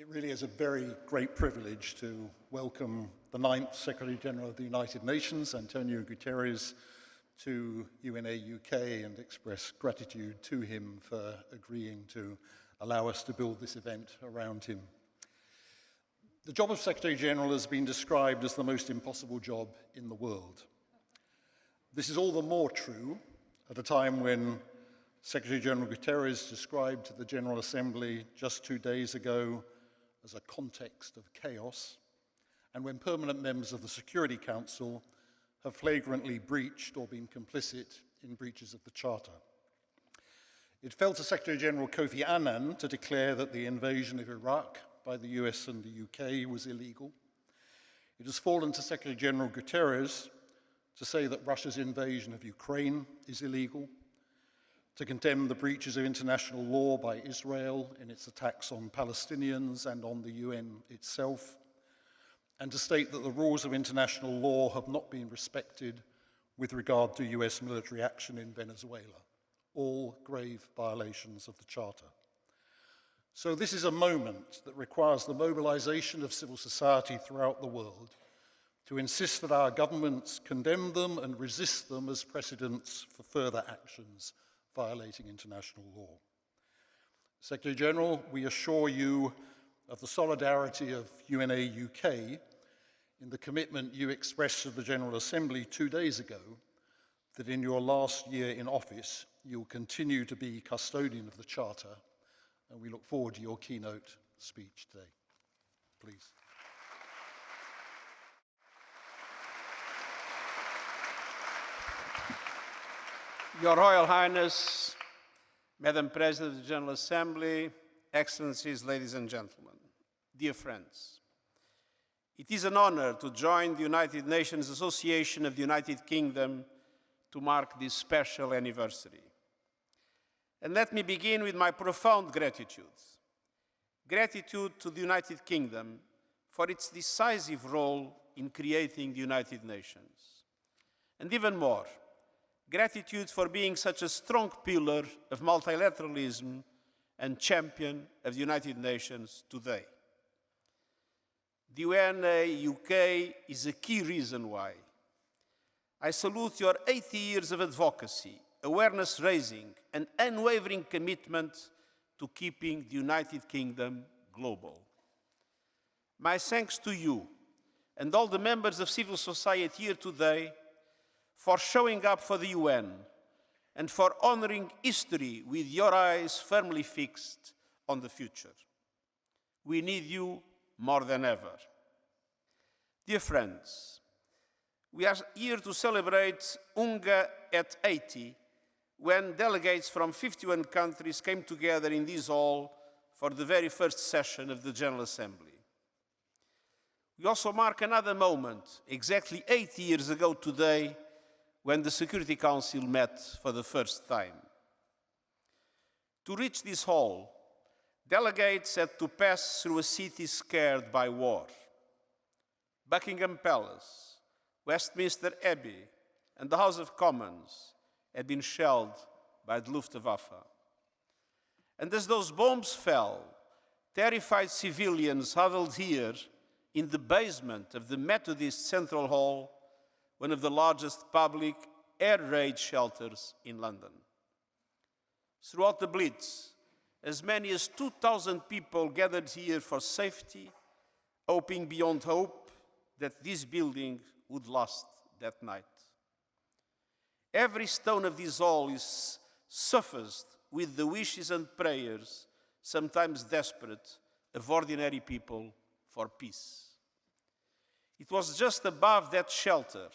It really is a very great privilege to welcome the 9th Secretary-General of the United Nations, António Guterres, to UNA UK and express gratitude to him for agreeing to allow us to build this event around him. The job of Secretary-General has been described as the most impossible job in the world. This is all the more true at a time when Secretary-General Guterres described to the General Assembly just 2 days ago as a context of chaos, and when permanent members of the Security Council have flagrantly breached or been complicit in breaches of the Charter. It fell to Secretary-General Kofi Annan to declare that the invasion of Iraq by the US and the UK was illegal. It has fallen to Secretary-General Guterres to say that Russia's invasion of Ukraine is illegal, to condemn the breaches of international law by Israel in its attacks on Palestinians and on the UN itself, and to state that the rules of international law have not been respected with regard to US military action in Venezuela, all grave violations of the Charter. So this is a moment that requires the mobilization of civil society throughout the world to insist that our governments condemn them and resist them as precedents for further actions violating international law. Secretary-General, we assure you of the solidarity of UNA UK in the commitment you expressed to the General Assembly 2 days ago that in your last year in office, you will continue to be custodian of the Charter, and we look forward to your keynote speech today. Please. Your Royal Highness, Madam President of the General Assembly, Excellencies, ladies and gentlemen, dear friends, it is an honor to join the United Nations Association of the United Kingdom to mark this special anniversary. And let me begin with my profound gratitude. Gratitude to the United Kingdom for its decisive role in creating the United Nations. And even more, gratitude for being such a strong pillar of multilateralism and champion of the United Nations today. The UNA UK is a key reason why. I salute your 80 years of advocacy, awareness raising, and unwavering commitment to keeping the United Kingdom global. My thanks to you and all the members of civil society here today for showing up for the UN and for honoring history with your eyes firmly fixed on the future. We need you more than ever. Dear friends, we are here to celebrate UNGA at 80, when delegates from 51 countries came together in this hall for the very first session of the General Assembly. We also mark another moment, exactly 80 years ago today, when the Security Council met for the first time. To reach this hall, delegates had to pass through a city scarred by war. Buckingham Palace, Westminster Abbey, and the House of Commons had been shelled by the Luftwaffe. And as those bombs fell, terrified civilians huddled here in the basement of the Methodist Central Hall, one of the largest public air raid shelters in London. Throughout the Blitz, as many as 2,000 people gathered here for safety, hoping beyond hope that this building would last that night. Every stone of this hall is suffused with the wishes and prayers, sometimes desperate, of ordinary people for peace. It was just above that shelter,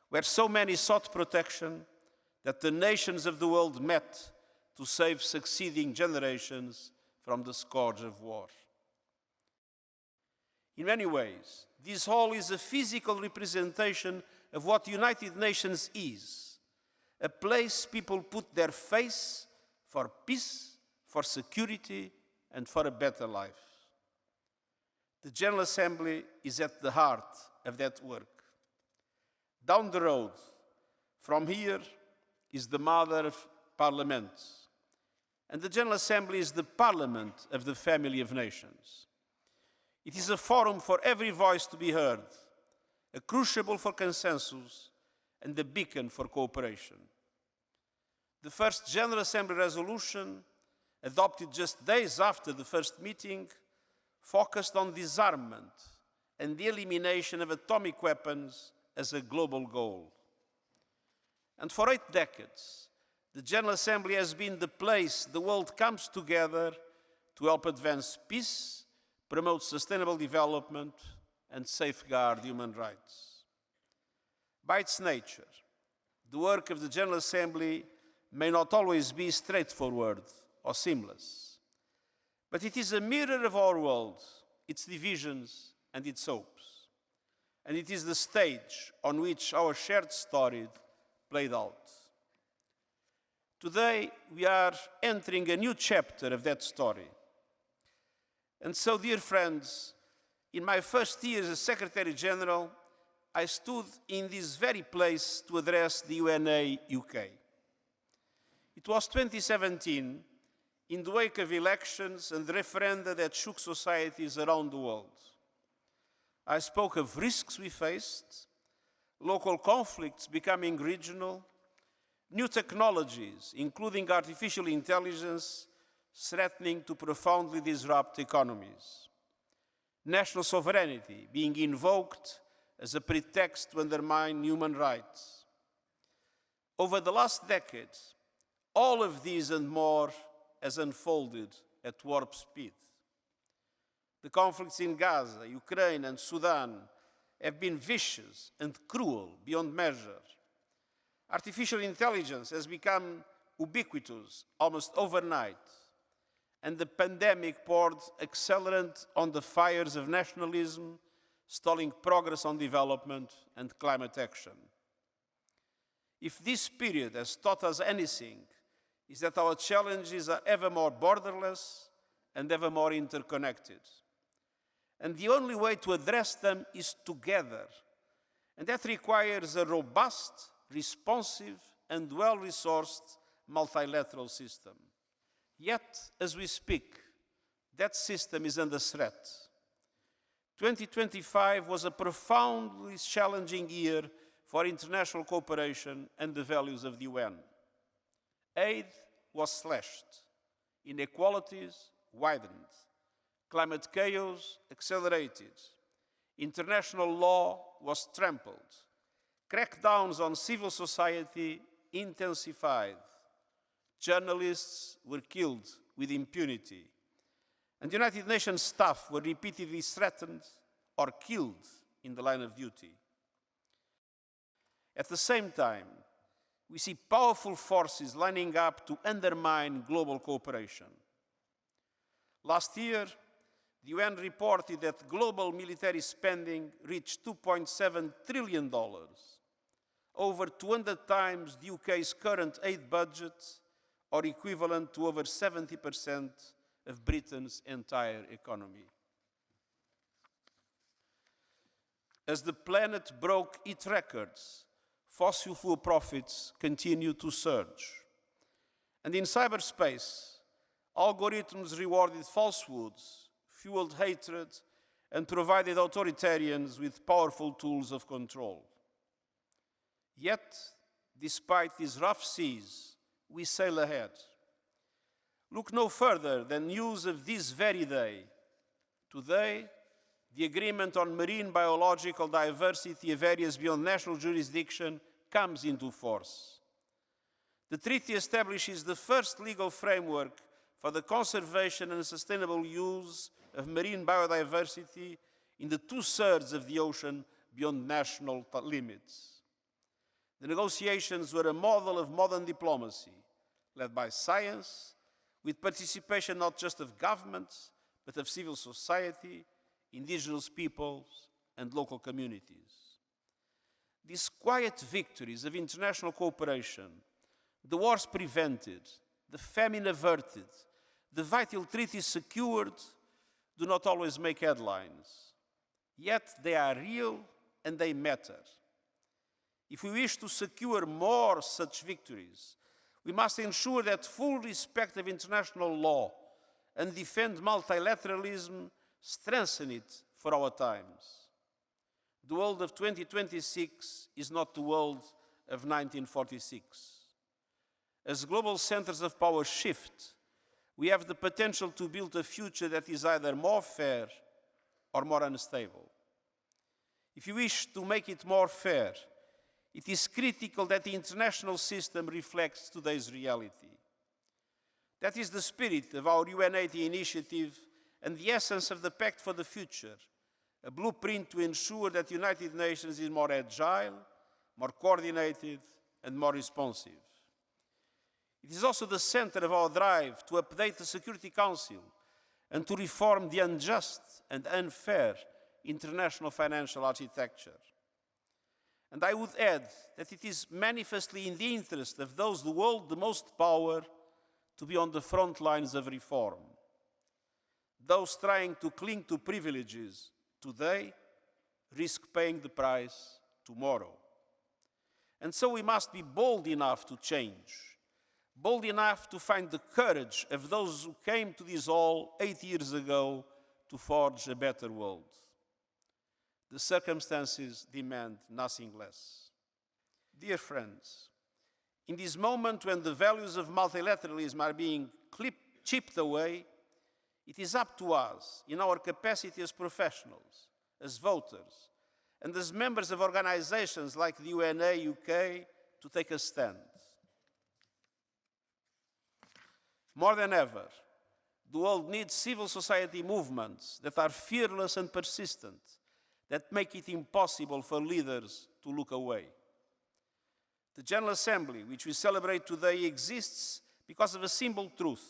where so many sought protection, that the nations of the world met to save succeeding generations from the scourge of war. In many ways, this hall is a physical representation of what the United Nations is, a place people put their face for peace, for security, and for a better life. The General Assembly is at the heart of that work. Down the road, from here, is the mother of parliaments. And the General Assembly is the parliament of the family of nations. It is a forum for every voice to be heard, a crucible for consensus, and a beacon for cooperation. The first General Assembly resolution, adopted just days after the first meeting, focused on disarmament and the elimination of atomic weapons as a global goal. And for 8 decades, the General Assembly has been the place the world comes together to help advance peace, promote sustainable development, and safeguard human rights. By its nature, the work of the General Assembly may not always be straightforward or seamless, but it is a mirror of our world, its divisions and its hopes, and it is the stage on which our shared story played out. Today, we are entering a new chapter of that story. And so, dear friends, in my first year as Secretary-General, I stood in this very place to address the UNA UK. It was 2017, in the wake of elections and referenda that shook societies around the world. I spoke of risks we faced, local conflicts becoming regional, new technologies, including artificial intelligence, threatening to profoundly disrupt economies, national sovereignty being invoked as a pretext to undermine human rights. Over the last decade, all of these and more has unfolded at warp speed. The conflicts in Gaza, Ukraine, and Sudan have been vicious and cruel beyond measure. Artificial intelligence has become ubiquitous almost overnight, and the pandemic poured accelerant on the fires of nationalism, stalling progress on development and climate action. If this period has taught us anything, is that our challenges are ever more borderless and ever more interconnected. And the only way to address them is together. And that requires a robust, responsive, and well-resourced multilateral system. Yet, as we speak, that system is under threat. 2025 was a profoundly challenging year for international cooperation and the values of the UN. Aid was slashed, inequalities widened, climate chaos accelerated, international law was trampled, crackdowns on civil society intensified, journalists were killed with impunity, and United Nations staff were repeatedly threatened or killed in the line of duty. At the same time, we see powerful forces lining up to undermine global cooperation. Last year, the UN reported that global military spending reached $2.7 trillion, over 200 times the UK's current aid budget, or equivalent to over 70% of Britain's entire economy. As the planet broke its records, fossil fuel profits continue to surge. And in cyberspace, algorithms rewarded falsehoods, fueled hatred, and provided authoritarians with powerful tools of control. Yet, despite these rough seas, we sail ahead. Look no further than news of this very day. Today, the agreement on marine biological diversity of areas beyond national jurisdiction comes into force. The treaty establishes the first legal framework for the conservation and sustainable use of marine biodiversity in the 2/3 of the ocean beyond national limits. The negotiations were a model of modern diplomacy, led by science, with participation not just of governments, but of civil society, indigenous peoples, and local communities. These quiet victories of international cooperation, the wars prevented, the famine averted, the vital treaties secured, do not always make headlines. Yet they are real and they matter. If we wish to secure more such victories, we must ensure that full respect of international law and defend multilateralism, strengthen it, for our times. The world of 2026 is not the world of 1946. As global centers of power shift, we have the potential to build a future that is either more fair or more unstable. If you wish to make it more fair, it is critical that the international system reflects today's reality. That is the spirit of our UN80 initiative and the essence of the Pact for the Future, a blueprint to ensure that the United Nations is more agile, more coordinated, and more responsive. It is also the center of our drive to update the Security Council and to reform the unjust and unfair international financial architecture. And I would add that it is manifestly in the interest of those who hold the most power to be on the front lines of reform. Those trying to cling to privileges today risk paying the price tomorrow. And so we must be bold enough to change, bold enough to find the courage of those who came to this hall 8 years ago to forge a better world. The circumstances demand nothing less. Dear friends, in this moment when the values of multilateralism are being chipped away, it is up to us, in our capacity as professionals, as voters, and as members of organizations like the UNA UK, to take a stand. More than ever, the world needs civil society movements that are fearless and persistent, that make it impossible for leaders to look away. The General Assembly, which we celebrate today, exists because of a simple truth: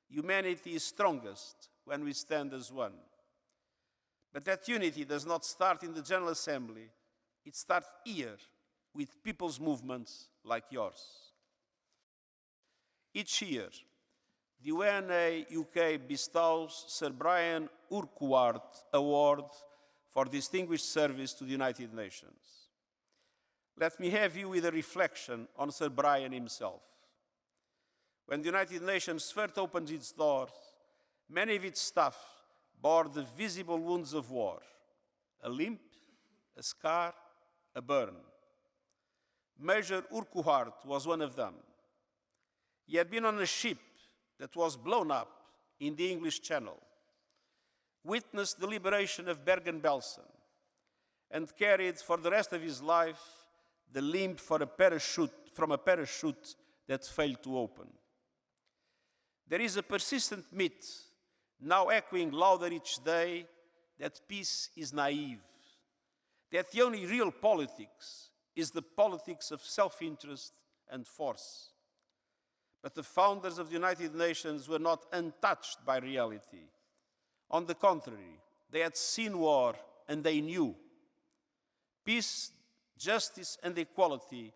humanity is strongest when we stand as one. But that unity does not start in the General Assembly, it starts here, with people's movements like yours. Each year, the UNA UK bestows Sir Brian Urquhart Award for distinguished service to the United Nations. Let me have you with a reflection on Sir Brian himself. When the United Nations first opened its doors, many of its staff bore the visible wounds of war: a limp, a scar, a burn. Major Urquhart was one of them. He had been on a ship that was blown up in the English Channel, witnessed the liberation of Bergen-Belsen, and carried for the rest of his life the limb from a parachute that failed to open. There is a persistent myth, now echoing louder each day, that peace is naive, that the only real politics is the politics of self-interest and force. But the founders of the United Nations were not untouched by reality. On the contrary, they had seen war and they knew. Peace, justice, and equality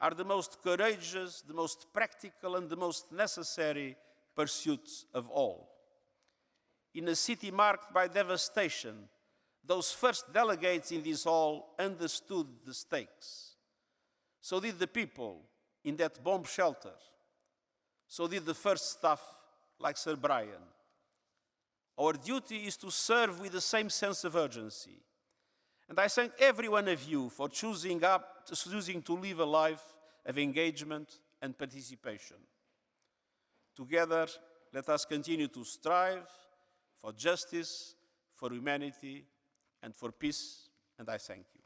are the most courageous, the most practical, and the most necessary pursuits of all. In a city marked by devastation, those first delegates in this hall understood the stakes. So did the people in that bomb shelter. So did the first staff like Sir Brian. Our duty is to serve with the same sense of urgency. And I thank every one of you for choosing to live a life of engagement and participation. Together, let us continue to strive for justice, for humanity, and for peace, and I thank you.